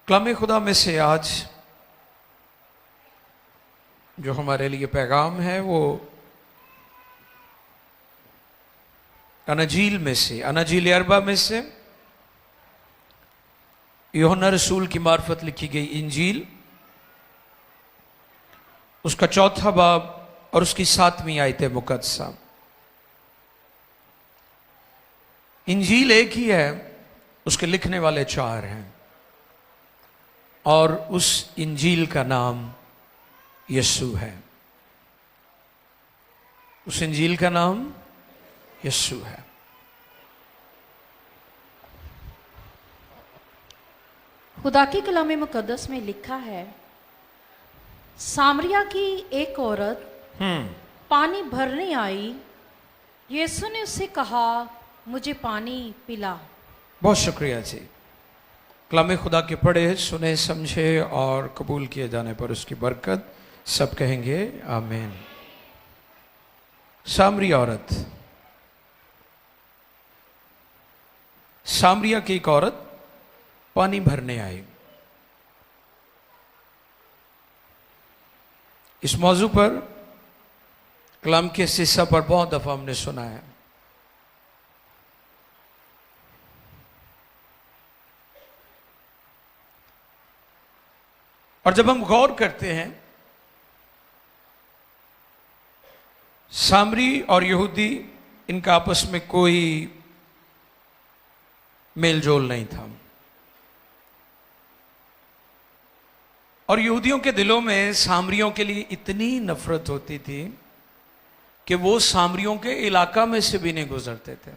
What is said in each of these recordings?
कलाम खुदा में से आज जो हमारे लिए पैगाम है वो अनाजील में से, अनाजील अरबा में से यूहन्ना रसूल की मार्फत लिखी गई इंजील, उसका चौथा बाब और उसकी 7वीं आयत मुकद्दसा। इंजील एक ही है, उसके लिखने वाले 4 हैं और उस इंजील का नाम यीशु है। उस इंजील का नाम यीशु है। खुदा की कलाम मुकद्दस में लिखा है, सामरिया की एक औरत पानी भरने आई। यीशु ने उससे कहा, मुझे पानी पिला। बहुत शुक्रिया जी। कलाम खुदा के पढ़े, सुने, समझे और कबूल किए जाने पर उसकी बरकत सब कहेंगे आमीन। सामरी औरत, सामरिया की एक औरत पानी भरने आई। इस मौजू पर कलाम के हिस्सा पर बहुत दफा हमने सुना है। और जब हम गौर करते हैं, सामरी और यहूदी, इनका आपस में कोई मेलजोल नहीं था और यहूदियों के दिलों में सामरियों के लिए इतनी नफरत होती थी कि वो सामरियों के इलाका में से भी नहीं गुजरते थे।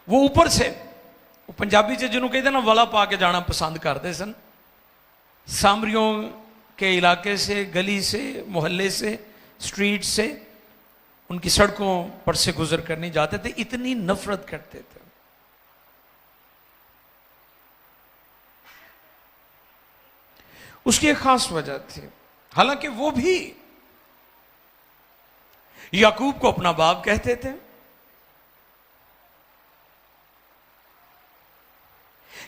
वो ऊपर से, वो पंजाबी से जिन्होंने कहते ना वला पा के जाना पसंद करते सन, सामरियों के इलाके से, गली से, मोहल्ले से, स्ट्रीट से, उनकी सड़कों पर से गुजर कर नहीं जाते थे, इतनी नफरत करते थे। उसकी एक खास वजह थी। हालांकि वो भी याकूब को अपना बाप कहते थे,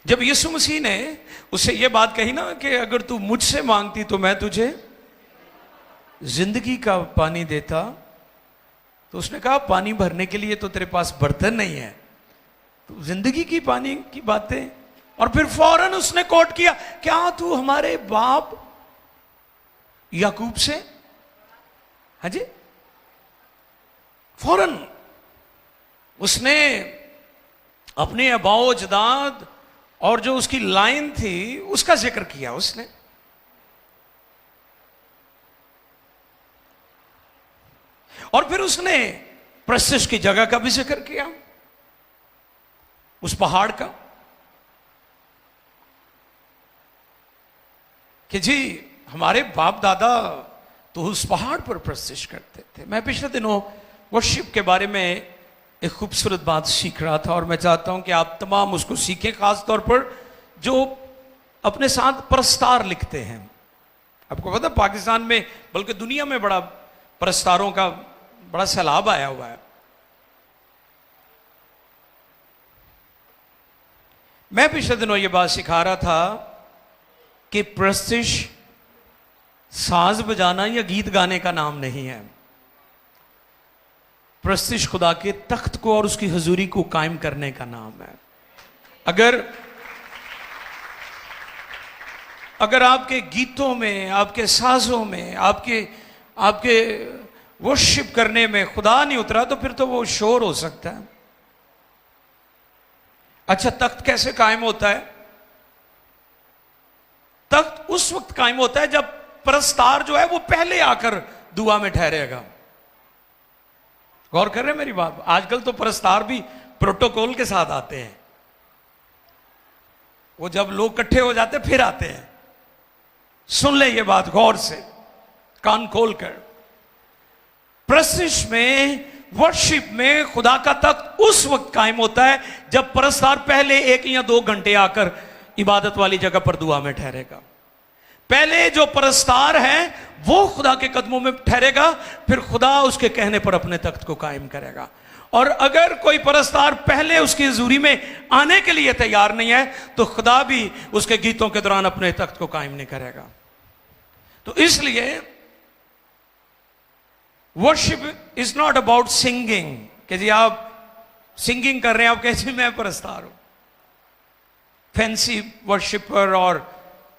जब यीशु मसीह ने उससे यह बात कही ना कि अगर तू मुझसे मांगती तो मैं तुझे जिंदगी का पानी देता, तो उसने कहा पानी भरने के लिए तो तेरे पास बर्तन नहीं है, तो जिंदगी की पानी की बातें। और फिर फौरन उसने कोट किया, क्या तू हमारे बाप याकूब से? हाँ जी, फौरन उसने अपने अबाओ अजदाद और जो उसकी लाइन थी उसका जिक्र किया उसने। और फिर उसने प्रस्तिश की जगह का भी जिक्र किया, उस पहाड़ का, कि जी हमारे बाप दादा तो उस पहाड़ पर प्रस्तिश करते थे। मैं पिछले दिनों वर्शिप के बारे में एक खूबसूरत बात सीख रहा था और मैं चाहता हूं कि आप तमाम उसको सीखें, खास तौर पर जो अपने साथ प्रस्तार लिखते हैं। आपको पता पाकिस्तान में, बल्कि दुनिया में बड़ा प्रस्तारों का बड़ा सैलाब आया हुआ है। मैं पिछले दिनों ये बात सिखा रहा था कि प्रस्तिश साज बजाना या गीत गाने का नाम नहीं है। प्रस्तिश खुदा के तख्त को और उसकी हुजूरी को कायम करने का नाम है। अगर आपके गीतों में, आपके साजों में, आपके वर्शिप करने में खुदा नहीं उतरा तो फिर तो वो शोर हो सकता है। अच्छा, तख्त कैसे कायम होता है? तख्त उस वक्त कायम होता है जब परस्तार जो है वो पहले आकर दुआ में ठहरेगा। गौर कर रहे हैं मेरी बात? आजकल तो परस्तार भी प्रोटोकॉल के साथ आते हैं, वो जब लोग इकट्ठे हो जाते फिर आते हैं। सुन ले ये बात गौर से, कान खोल कर। प्रस्तिश में, वर्शिप में खुदा का तख्त उस वक्त कायम होता है जब परस्तार पहले 1 या 2 घंटे आकर इबादत वाली जगह पर दुआ में ठहरेगा। पहले जो परस्तार है वो खुदा के कदमों में ठहरेगा, फिर खुदा उसके कहने पर अपने तख्त को कायम करेगा। और अगर कोई परस्तार पहले उसकी हजूरी में आने के लिए तैयार नहीं है तो खुदा भी उसके गीतों के दौरान अपने तख्त को कायम नहीं करेगा। तो इसलिए worship is not about singing कि जी आप सिंगिंग कर रहे हैं, आप कैसे मैं परस्तार हूं। फैंसी वर्शिपर और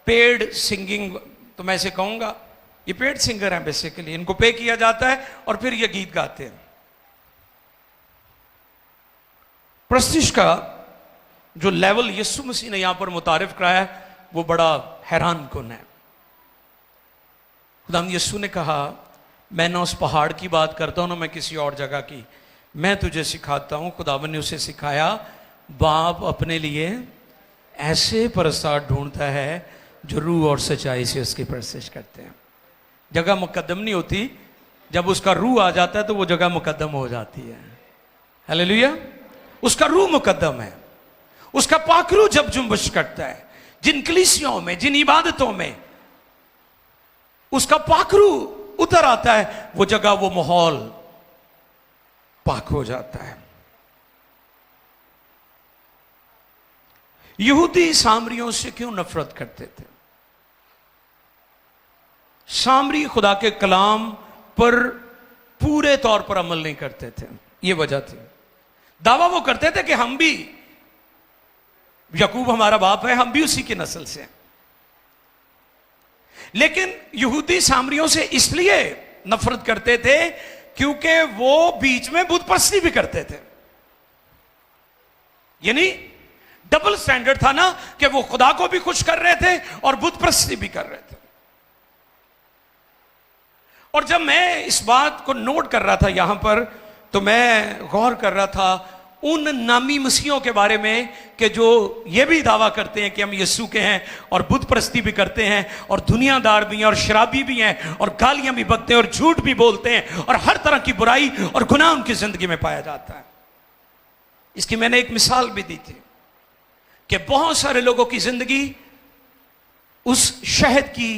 पेड सिंगिंग, तो मैं इसे कहूंगा ये पेड सिंगर हैं बेसिकली, इनको पे किया जाता है और फिर ये गीत गाते हैं। प्रस्तिश का जो लेवल यीशु मसीह ने यहां पर मुतारिफ कराया है वो बड़ा हैरान कुन है। खुदाम यीशु ने कहा मैं ना उस पहाड़ की बात करता हूं ना मैं किसी और जगह की, मैं तुझे सिखाता हूं। खुदावन ने उसे सिखाया बाप अपने लिए ऐसे परस्तार ढूंढता है जो रूह और सच्चाई से उसकी परस्तिश करते हैं। जगह मुकद्दम नहीं होती, जब उसका रूह आ जाता है तो वो जगह मुकद्दम हो जाती है। हालेलुया। उसका रूह मुकद्दम है, उसका पाखरू जब जुम्बिश करता है, जिन कलीसियों में जिन इबादतों में उसका पाखरू उतर आता है वो जगह वो माहौल पाक हो जाता है। यहूदी सामरियों से क्यों नफरत करते थे? सामरी खुदा के कलाम पर पूरे तौर पर अमल नहीं करते थे, यह वजह थी। दावा वो करते थे कि हम भी, याकूब हमारा बाप है, हम भी उसी की नस्ल से हैं। लेकिन यहूदी सामरियों से इसलिए नफरत करते थे क्योंकि वो बीच में बुत परस्ती भी करते थे। यानी डबल स्टैंडर्ड था ना कि वो खुदा को भी खुश कर रहे थे और बुत परस्ती भी कर रहे थे। और जब मैं इस बात को नोट कर रहा था यहां पर, तो मैं गौर कर रहा था उन नामी मसीहों के बारे में कि जो ये भी दावा करते हैं कि हम यीशु के हैं और बुत परस्ती भी करते हैं और दुनियादार भी हैं और शराबी भी हैं और गालियां भी बकते हैं और झूठ भी बोलते हैं और हर तरह की बुराई और गुनाह उनकी जिंदगी में पाया जाता है। इसकी मैंने एक मिसाल भी दी थी कि बहुत सारे लोगों की जिंदगी उस शहद की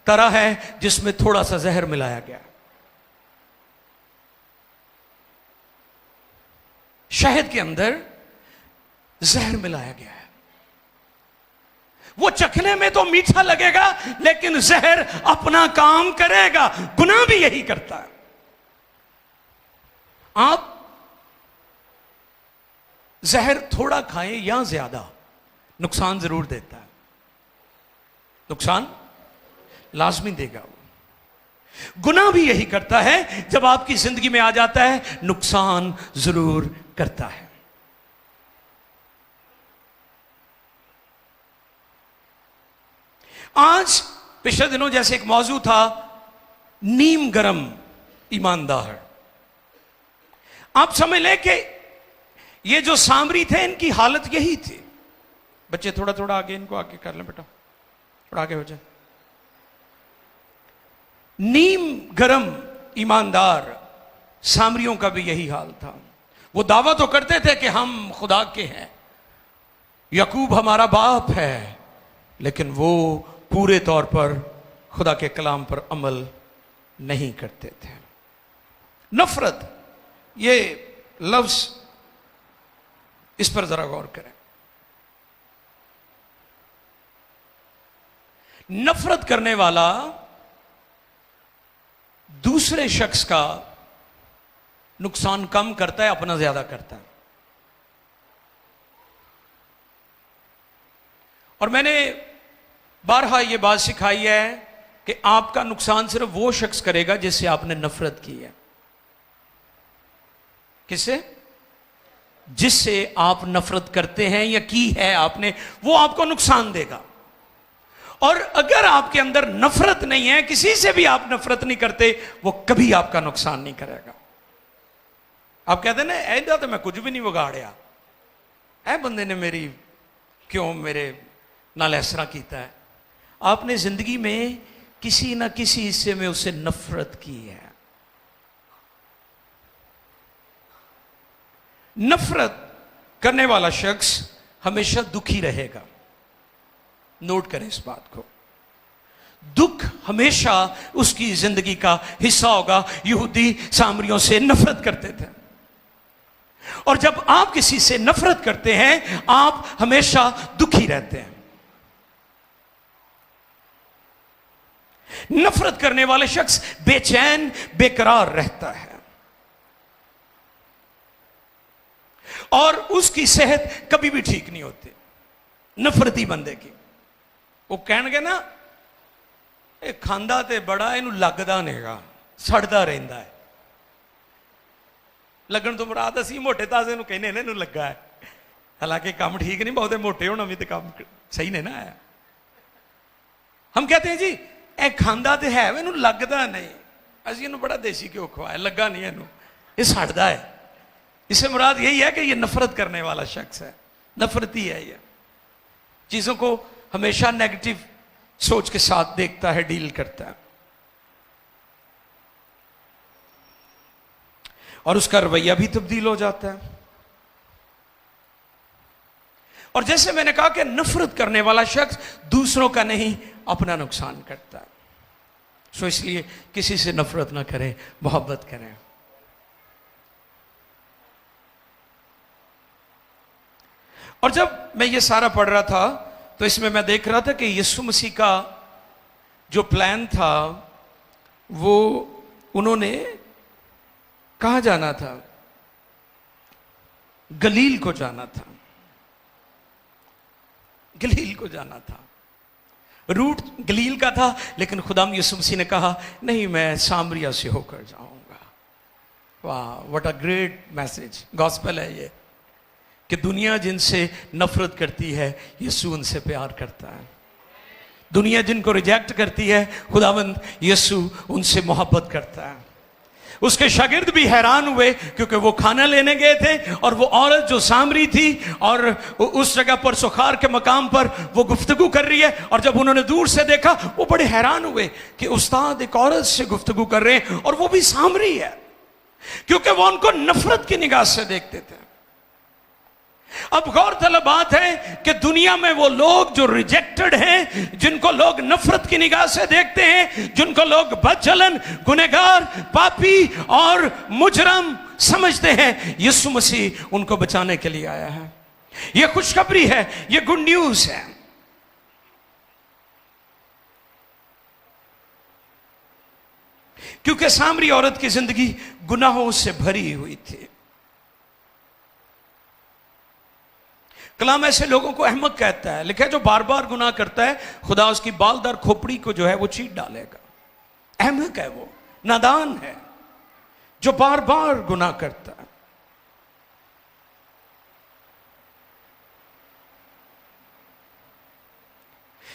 तरह है जिसमें थोड़ा सा जहर मिलाया गया। शहद के अंदर जहर मिलाया गया है। वो चखने में तो मीठा लगेगा लेकिन जहर अपना काम करेगा। गुनाह भी यही करता है। आप जहर थोड़ा खाएं या ज्यादा, नुकसान जरूर देता है, नुकसान लाजमी देगा। वो गुनाह भी यही करता है, जब आपकी जिंदगी में आ जाता है नुकसान जरूर करता है। आज पिछले दिनों जैसे एक मौजू था नीम गरम ईमानदार। आप समझ लें कि ये जो सामरी थे इनकी हालत यही थी। बच्चे थोड़ा थोड़ा आगे, इनको आगे कर लें बेटा, थोड़ा आगे हो जाए। नीम गरम ईमानदार सामरियों का भी यही हाल था। वो दावा तो करते थे कि हम खुदा के हैं, याकूब हमारा बाप है, लेकिन वो पूरे तौर पर खुदा के कलाम पर अमल नहीं करते थे। नफरत, ये लफ्ज, इस पर जरा गौर करें। नफरत करने वाला दूसरे शख्स का नुकसान कम करता है, अपना ज्यादा करता है। और मैंने बारहा यह बात सिखाई है कि आपका नुकसान सिर्फ वो शख्स करेगा जिससे आपने नफरत की है। किससे? जिससे आप नफरत करते हैं या की है आपने, वो आपको नुकसान देगा। और अगर आपके अंदर नफरत नहीं है, किसी से भी आप नफरत नहीं करते, वो कभी आपका नुकसान नहीं करेगा। आप कहते ना ऐसा तो मैं कुछ भी नहीं बिगाड़िया, ऐ बंदे ने मेरी क्यों मेरे नाल इस तरह किया है। आपने जिंदगी में किसी ना किसी हिस्से में उससे नफरत की है। नफरत करने वाला शख्स हमेशा दुखी रहेगा। नोट करें इस बात को, दुख हमेशा उसकी जिंदगी का हिस्सा होगा। यहूदी सामरियों से नफरत करते थे। और जब आप किसी से नफरत करते हैं आप हमेशा दुखी रहते हैं। नफरत करने वाले शख्स बेचैन बेकरार रहता है और उसकी सेहत कभी भी ठीक नहीं होती। नफरती बंदे की वो कहणगे ना ਇਹ ਖਾਂਦਾ ਤੇ ਬੜਾ ਇਹਨੂੰ ਲੱਗਦਾ ਨਹੀਂਗਾ, ਸੜਦਾ ਰਹਿੰਦਾ ਹੈ। ਲੱਗਣ ਤੋਂ ਮੁਰਾਦ ਅਸੀਂ ਮੋਟੇ ਤਾਜ਼ੇ ਨੂੰ ਕਹਿੰਦੇ ਨੇ ਇਹਨੂੰ ਲੱਗਾ ਹੈ, ਹਾਲਾਂਕਿ ਕੰਮ ਠੀਕ ਨਹੀਂ, ਬਹੁਤੇ ਮੋਟੇ ਹੋਣਾ ਵੀ ਤੇ ਕੰਮ ਸਹੀ ਨਹੀਂ ਨਾ ਆਇਆ। हम कहते हैं जी ਇਹ ਖਾਂਦਾ ਤੇ ਹੈ ਇਹਨੂੰ ਲੱਗਦਾ ਨਹੀਂ, ਅਸੀਂ ਇਹਨੂੰ ਬੜਾ ਦੇਸੀ ਘਿਓ ਖਵਾਇਆ, ਲੱਗਾ ਨਹੀਂ ਇਹਨੂੰ, ਇਹ ਸੜਦਾ है। इससे मुराद यही है कि ये नफरत करने वाला शख्स है, नफरती है, ये चीजों को हमेशा नेगेटिव सोच के साथ देखता है, डील करता है और उसका रवैया भी तब्दील हो जाता है। और जैसे मैंने कहा कि नफरत करने वाला शख्स दूसरों का नहीं अपना नुकसान करता है। सो इसलिए किसी से नफरत ना करें, मोहब्बत करें। और जब मैं ये सारा पढ़ रहा था तो इसमें मैं देख रहा था कि यीशु मसीह का जो प्लान था वो उन्होंने कहाँ जाना था, गलील को जाना था, गलील को जाना था। रूट गलील का था, लेकिन खुदाम यीशु मसीह ने कहा नहीं, मैं सामरिया से होकर जाऊंगा। वाह, what a great message, gospel है ये, कि दुनिया जिनसे नफरत करती है यीशु उनसे प्यार करता है। दुनिया जिनको रिजेक्ट करती है खुदावंद यीशु उनसे मोहब्बत करता है। उसके शागिर्द भी हैरान हुए क्योंकि वो खाना लेने गए थे और वो औरत जो सामरी थी और उस जगह पर सुखार के मकाम पर वो गुफ्तगू कर रही है, और जब उन्होंने दूर से देखा वो बड़े हैरान हुए कि उस्ताद एक औरत से गुफ्तगू कर रहे हैं और वो भी सामरी है, क्योंकि वो उनको नफरत की निगाह से देखते थे। अब गौरतलब बात है कि दुनिया में वो लोग जो रिजेक्टेड हैं, जिनको लोग नफरत की निगाह से देखते हैं, जिनको लोग बदचलन, गुनहगार, पापी और मुजरम समझते हैं, यीशु मसीह उनको बचाने के लिए आया है। यह खुशखबरी है, यह गुड न्यूज है। क्योंकि सामरी औरत की जिंदगी गुनाहों से भरी हुई थी। कलाम ऐसे लोगों को अहमक कहता है, लिखा है जो बार बार गुनाह करता है खुदा उसकी बालदार खोपड़ी को जो है वो चीर डालेगा। अहमक है वो, नादान है जो बार बार गुनाह करता है।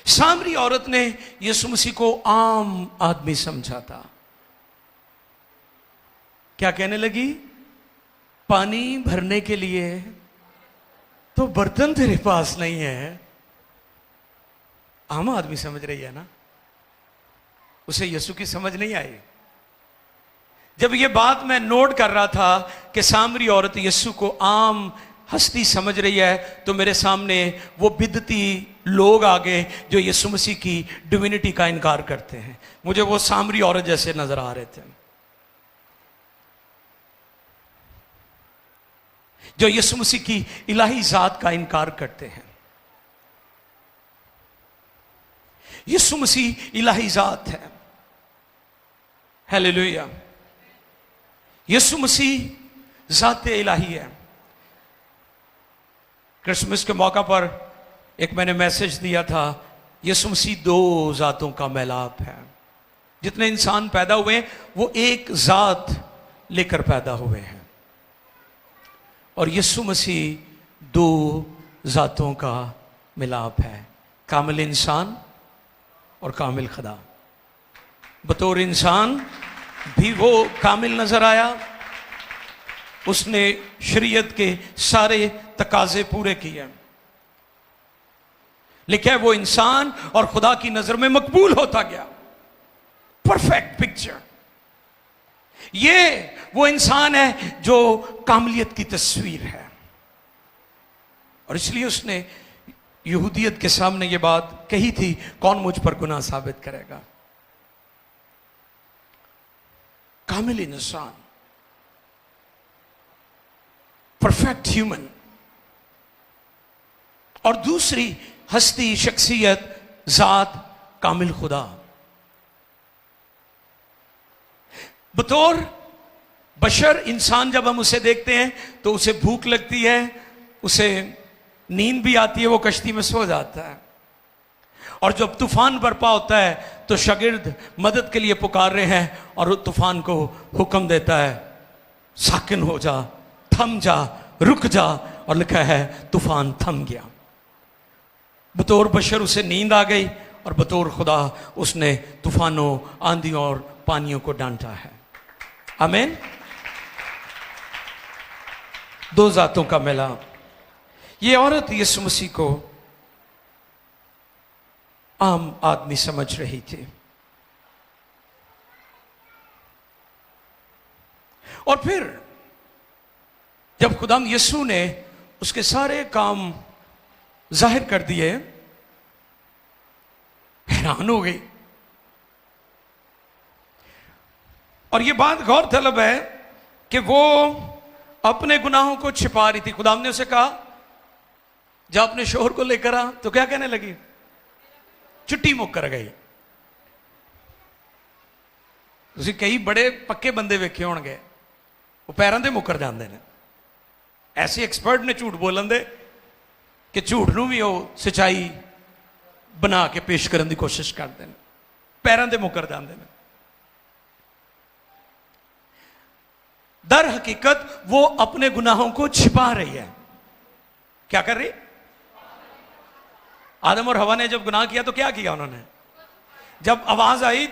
सामरी औरत ने यीशु मसीह को आम आदमी समझा था। क्या कहने लगी, पानी भरने के लिए तो बर्तन तेरे पास नहीं है। आम आदमी समझ रही है ना, उसे यीशु की समझ नहीं आई। जब ये बात मैं नोट कर रहा था कि सामरी औरत यीशु को आम हस्ती समझ रही है, तो मेरे सामने वो बिदती लोग आ गए जो यीशु मसीह की डिविनिटी का इनकार करते हैं। मुझे वो सामरी औरत जैसे नजर आ रहे थे, जो यीशु मसीह की इलाही जात का इनकार करते हैं। यीशु मसीह इलाही जात है, हालेलुया। यीशु मसीह जात इलाही है। क्रिसमस के मौका पर एक मैंने मैसेज दिया था, यीशु मसीह दो जातों का मिलाप है। जितने इंसान पैदा हुए वो एक जात लेकर पैदा हुए हैं, और यीशु मसीह दो जातों का मिलाप है, कामिल इंसान और कामिल खुदा। बतौर इंसान भी वो कामिल नजर आया, उसने शरीयत के सारे तकाजे पूरे किए। लिखा है वो इंसान और खुदा की नजर में मकबूल होता गया। Perfect picture. ये वो इंसान है जो कामलियत की तस्वीर है, और इसलिए उसने यहूदियत के सामने ये बात कही थी, कौन मुझ पर गुनाह साबित करेगा। कामिल इंसान। परफेक्ट ह्यूमन, और दूसरी हस्ती, शख्सियत, जात, कामिल खुदा। बतौर बशर इंसान जब हम उसे देखते हैं तो उसे भूख लगती है, उसे नींद भी आती है, वो कश्ती में सो जाता है। और जब तूफान बरपा होता है तो शागिर्द मदद के लिए पुकार रहे हैं और तूफान को हुक्म देता है, साकिन हो जा, थम जा, रुक जा, और लिखा है तूफान थम गया। बतौर बशर उसे नींद आ गई और बतौर खुदा उसने तूफानों, आंधियों और पानियों को डांटा है। आमीन। दो जातों का मिलाप। ये औरत यीशु मसीह को आम आदमी समझ रही थी, और फिर जब खुदाम यीशु ने उसके सारे काम जाहिर कर दिए, हैरान हो गई। और यह बात गौरतलब है कि वो अपने गुनाहों को छिपा रही थी। खुदाम ने उसे कहा, जब अपने शोहर को लेकर आ, तो क्या कहने लगी? छुट्टी मुक कर गई। तुसी कई बड़े पक्के बंदे वेखे होणगे, वो पैरों से मुकर जाते हैं। ऐसे एक्सपर्ट ने झूठ बोलन दे कि झूठ नूं भी वो सच्चाई बना के पेश करने की कोशिश करते हैं, पैरों से मुकर जाते हैं। दर हकीकत वो अपने गुनाहों को छिपा रही है। क्या कर रही? आदम और हवा ने जब गुनाह किया तो क्या किया उन्होंने? जब आवाज आई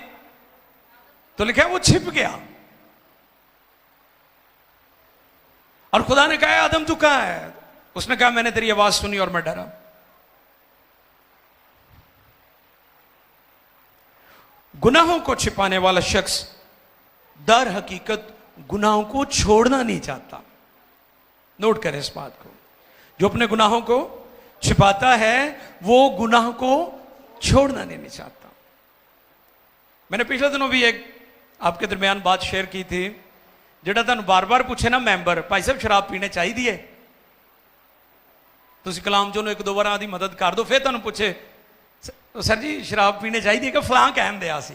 तो लिखा है वो छिप गया, और खुदा ने कहा, आदम तू कहां है? उसने कहा, मैंने तेरी आवाज सुनी और मैं डरा। गुनाहों को छिपाने वाला शख्स दर हकीकत गुनाहों को छोड़ना नहीं चाहता। नोट करें इस बात को। जो अपने गुनाहों को छिपाता है वो गुनाह को छोड़ना नहीं चाहता। मैंने पिछले दिनों भी एक आपके दरमियान बात शेयर की थी, जेड़ा तुहानू बार बार पूछे ना मैंबर, भाई साहब शराब पीने चाहिए, तुसी कलाम जो एक दो बार आदि मदद कर दो, फिर तुहानू पूछे सर जी शराब पीने चाहिए कि फलां कहन दिया सी,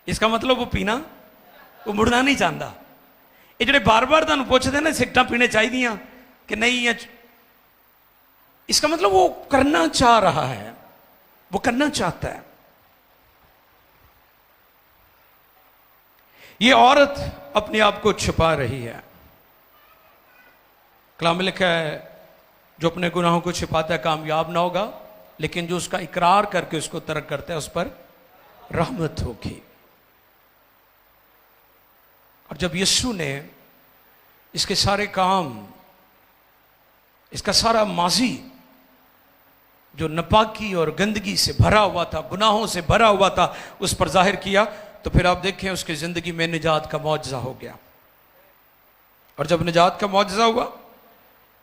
इसका मतलब वो पीना, वो मुड़ना नहीं चाहता। ये जेडे बार बार तुहानू पूछते ना सिगरेटां पीने चाहिए कि नहीं, इसका मतलब वो करना चाह रहा है, वो करना चाहता है। ये औरत अपने आप को छुपा रही है। कलाम में लिखा है, जो अपने गुनाहों को छिपाता है कामयाब ना होगा, लेकिन जो उसका इकरार करके उसको तर्क करता है उस पर रहमत होगी। और जब यीशु ने इसके सारे काम, इसका सारा माजी जो नापाकी और गंदगी से भरा हुआ था, गुनाहों से भरा हुआ था, उस पर जाहिर किया, तो फिर आप देखें उसकी जिंदगी में निजात का मौजज़ा हो गया। और जब निजात का मौजज़ा हुआ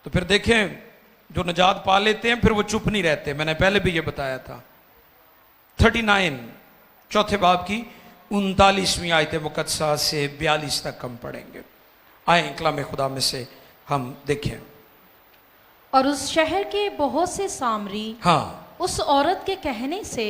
तो फिर देखें जो निजात पा लेते हैं फिर वो चुप नहीं रहते। मैंने पहले भी ये बताया था। 39 चौथे बाब की 39वीं आयत मुकद्दसा से 42 तक हम पढ़ेंगे। आए कलाम खुदा में से हम देखें। और उस शहर के बहुत से सामरी हाँ उस औरत के कहने से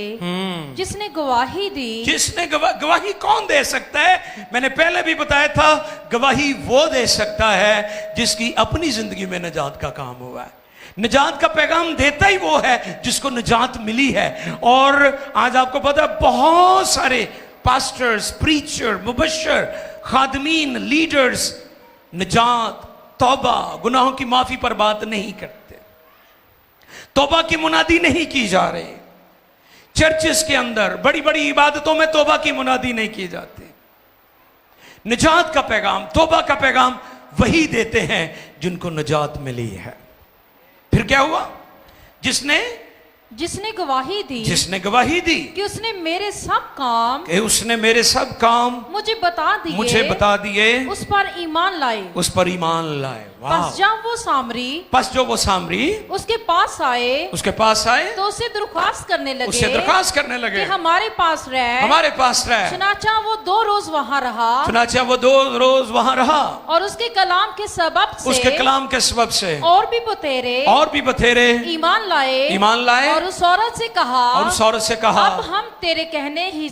जिसने गवाही दी, जिसने गवाही कौन दे सकता है? मैंने पहले भी बताया था, गवाही वो दे सकता है जिसकी अपनी जिंदगी में निजात का काम हुआ है। निजात का पैगाम देता ही वो है जिसको निजात मिली है। और आज आपको पता है बहुत सारे पास्टर्स, प्रीचर, मुबश्शिर, खादमीन, लीडर्स निजात, तौबा, गुनाहों की माफी पर बात नहीं करते, तौबा की मुनादी नहीं की जा रही। चर्चेस के अंदर बड़ी बड़ी इबादतों में तौबा की मुनादी नहीं की जाती। निजात का पैगाम, तौबा का पैगाम वही देते हैं जिनको निजात मिली है। फिर क्या हुआ? जिसने गवाही दी, जिसने गवाही दी कि उसने मेरे सब काम, कि उसने मेरे सब काम मुझे बता दिए, उस पर ईमान लाए। वाह। बस जब वो सामरी बस जो वो सामरी उसके पास आए उसके पास आए, तो उसे दरख्वास्त करने लगे उससे दरखास्त करने लगे, कि हमारे पास रह। हमारे पास रह। चुनाचा वो 2 रोज वहाँ रहा, चुनाचा वो 2 रोज वहां रहा, और उसके कलाम के सबब से उसके कलाम के सबब से और भी बतेरे ईमान लाए, और उस औरत से कहा, और उस औरत से कहा, अब हम तेरे कहने ही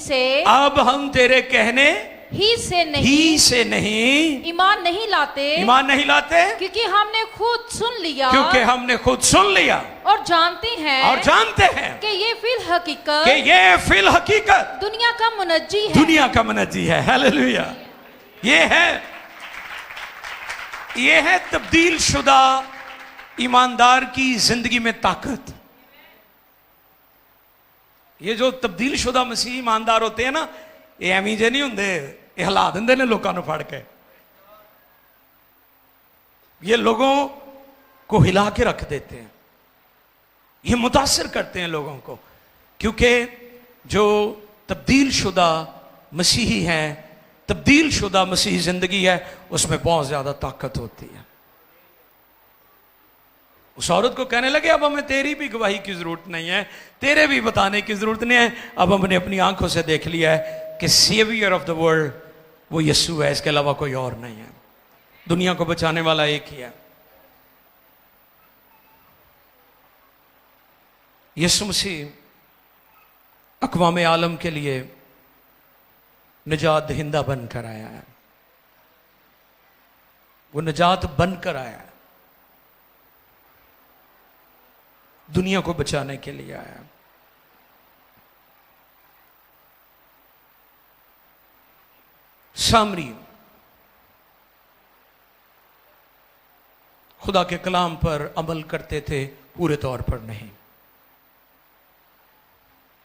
से नहीं ईमान नहीं लाते, क्योंकि हमने खुद सुन लिया और जानते हैं कि ये फिल हकीकत दुनिया का मुनज्जी है। हालेलुया। ये है तब्दील शुदा ईमानदार की जिंदगी में ताकत। ये जो तब्दील शुदा मसीह ईमानदार होते हैं ना, ये एवं जे नहीं होंगे, ये हिला देंगे ने लोगों को फड़ के। ये लोगों को हिला के रख देते हैं, ये मुतासिर करते हैं लोगों को, क्योंकि जो तब्दील शुदा मसीही है, तब्दील शुदा मसीही जिंदगी है, उसमें बहुत ज्यादा ताकत होती है। उस औरत को कहने लगे, अब हमें तेरी भी गवाही की जरूरत नहीं है, तेरे भी बताने की जरूरत नहीं है, अब हमने अपनी आंखों से देख लिया है कि सेवियर ऑफ द वर्ल्ड वो यीशु है, इसके अलावा कोई और नहीं है। दुनिया को बचाने वाला एक ही है, यीशु मसीह अक़वाम आलम के लिए निजात दहिंदा बनकर आया है। वो निजात बनकर आया है, दुनिया को बचाने के लिए आया। सामरी खुदा के कलाम पर अमल करते थे, पूरे तौर पर नहीं।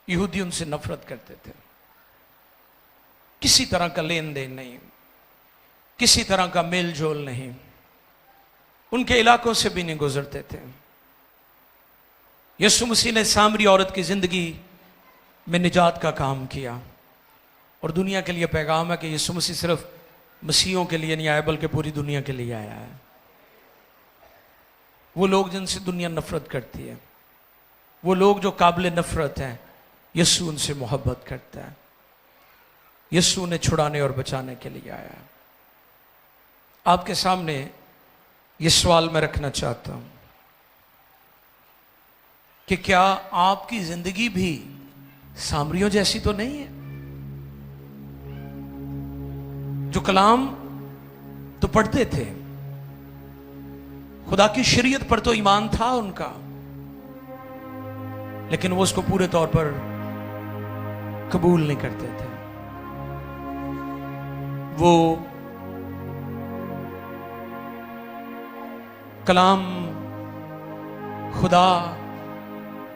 यहूदी उनसे नफरत करते थे, किसी तरह का लेन देन नहीं, किसी तरह का मेल जोल नहीं, उनके इलाकों से भी नहीं गुजरते थे। यीशु मसीह ने सामरी औरत की जिंदगी में निजात का काम किया, और दुनिया के लिए पैगाम है कि यीशु मसीह सिर्फ मसीहों के लिए नहीं आया, बल्कि पूरी दुनिया के लिए आया है। वो लोग जिनसे दुनिया नफरत करती है, वो लोग जो काबिल नफरत हैं, यीशु उनसे मोहब्बत करता है। यीशु ने छुड़ाने और बचाने के लिए आया है। आपके सामने ये सवाल मैं रखना चाहता हूं कि क्या आपकी जिंदगी भी सामरियों जैसी तो नहीं है? जो कलाम तो पढ़ते थे, खुदा की शरीयत पर तो ईमान था उनका, लेकिन वो उसको पूरे तौर पर कबूल नहीं करते थे। वो कलाम खुदा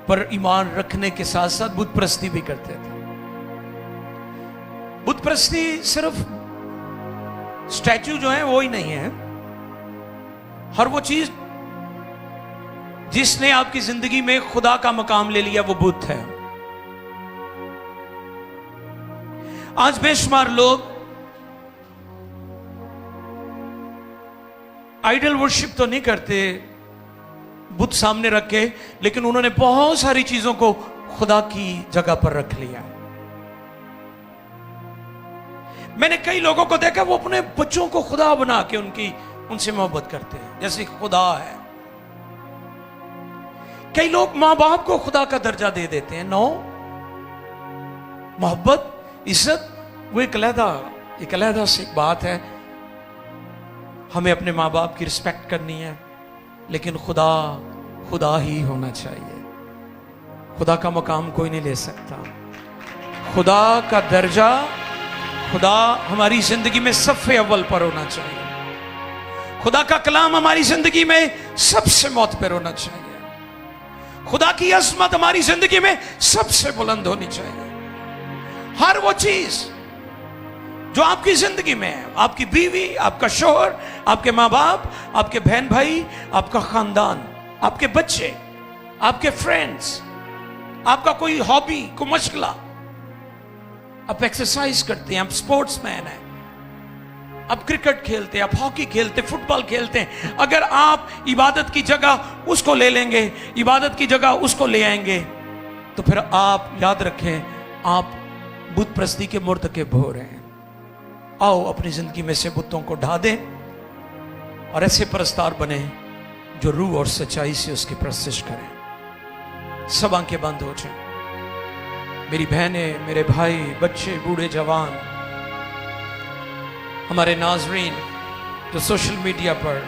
पर ईमान रखने के साथ साथ बुत परस्ती भी करते थे। बुत परस्ती सिर्फ स्टैचू जो है वो ही नहीं है, हर वो चीज जिसने आपकी जिंदगी में खुदा का मकाम ले लिया वो बुत है। आज बेशुमार लोग आइडल वर्शिप तो नहीं करते बुत सामने रख के, लेकिन उन्होंने बहुत सारी चीजों को खुदा की जगह पर रख लिया है। मैंने कई लोगों को देखा, वो अपने बच्चों को खुदा बना के उनसे मोहब्बत करते हैं जैसे खुदा है। कई लोग मां बाप को खुदा का दर्जा दे देते हैं। नो, मोहब्बत, इज्जत वो एक अलहदा सी बात है। हमें अपने मां बाप की रिस्पेक्ट करनी है, लेकिन खुदा ही होना चाहिए। खुदा का मकाम कोई नहीं ले सकता। खुदा का दर्जा, खुदा हमारी जिंदगी में सबसे अव्वल पर होना चाहिए। खुदा का कलाम हमारी जिंदगी में सबसे मौत पर होना चाहिए। खुदा की अज़मत हमारी जिंदगी में सबसे बुलंद होनी चाहिए। हर वो चीज जो आपकी जिंदगी में है, आपकी बीवी, आपका शोहर, आपके मां बाप, आपके बहन भाई, आपका खानदान, आपके बच्चे, आपके फ्रेंड्स, आपका कोई हॉबी, कोई मशगला, आप एक्सरसाइज करते हैं, आप स्पोर्ट्समैन हैं, आप क्रिकेट खेलते, आप हॉकी खेलते, फुटबॉल खेलते हैं, अगर आप इबादत की जगह उसको ले लेंगे, इबादत की जगह उसको ले आएंगे, तो फिर आप याद रखें, आप बुत प्रस्ती के मुर्तकिब हो रहे हैं। आओ अपनी जिंदगी में से बुतों को ढा दें और ऐसे परस्तार बने जो रूह और सच्चाई से उसकी प्रस्तिश करें। सब आंखें बंद हो जाएं। मेरी बहनें, मेरे भाई, बच्चे, बूढ़े, जवान, हमारे नाजरीन जो सोशल मीडिया पर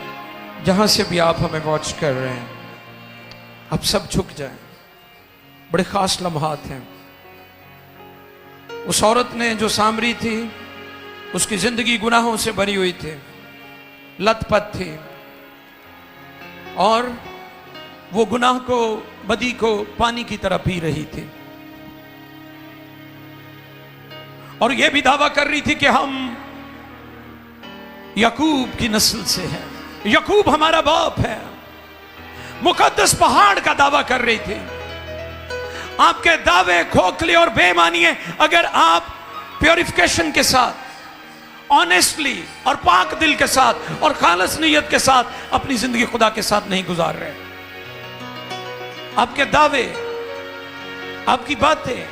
जहां से भी आप हमें वॉच कर रहे हैं, आप सब झुक जाएं। बड़े खास लम्हात हैं। उस औरत ने जो सामरी थी, उसकी जिंदगी गुनाहों से भरी हुई थी, लथपथ थी, और वो गुनाह को, बदी को पानी की तरह पी रही थी, और ये भी दावा कर रही थी कि हम याकूब की नस्ल से हैं, याकूब हमारा बाप है। मुकद्दस पहाड़ का दावा कर रही थी। आपके दावे खोखले और बेईमानी है अगर आप प्योरिफिकेशन के साथ, ऑनेस्टली और पाक दिल के साथ और खालिस नीयत के साथ अपनी जिंदगी खुदा के साथ नहीं गुजार रहे। आपके दावे, आपकी बातें,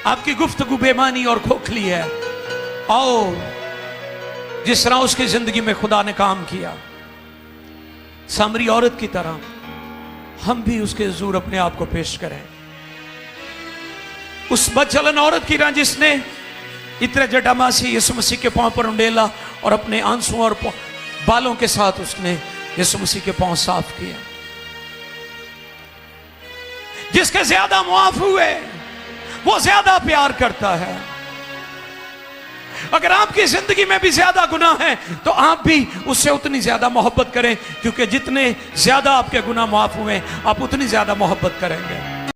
आपकी गुफ्तगू बेईमानी और खोखली है। आओ जिस तरह उसकी जिंदगी में खुदा ने काम किया, सामरी औरत की तरह हम भी उसके हुजूर अपने आप को पेश करें। उस बदचलन औरत की तरह जिसने इतने जटामासी यीशु मसीह के पांव पर उंडेला और अपने आंसुओं और बालों के साथ उसने यीशु मसीह के पांव साफ किए। जिसके ज्यादा मुआफ हुए वो ज्यादा प्यार करता है। अगर आपकी जिंदगी में भी ज्यादा गुनाह है तो आप भी उससे उतनी ज्यादा मोहब्बत करें, क्योंकि जितने ज्यादा आपके गुनाह माफ हुए आप उतनी ज्यादा मोहब्बत करेंगे।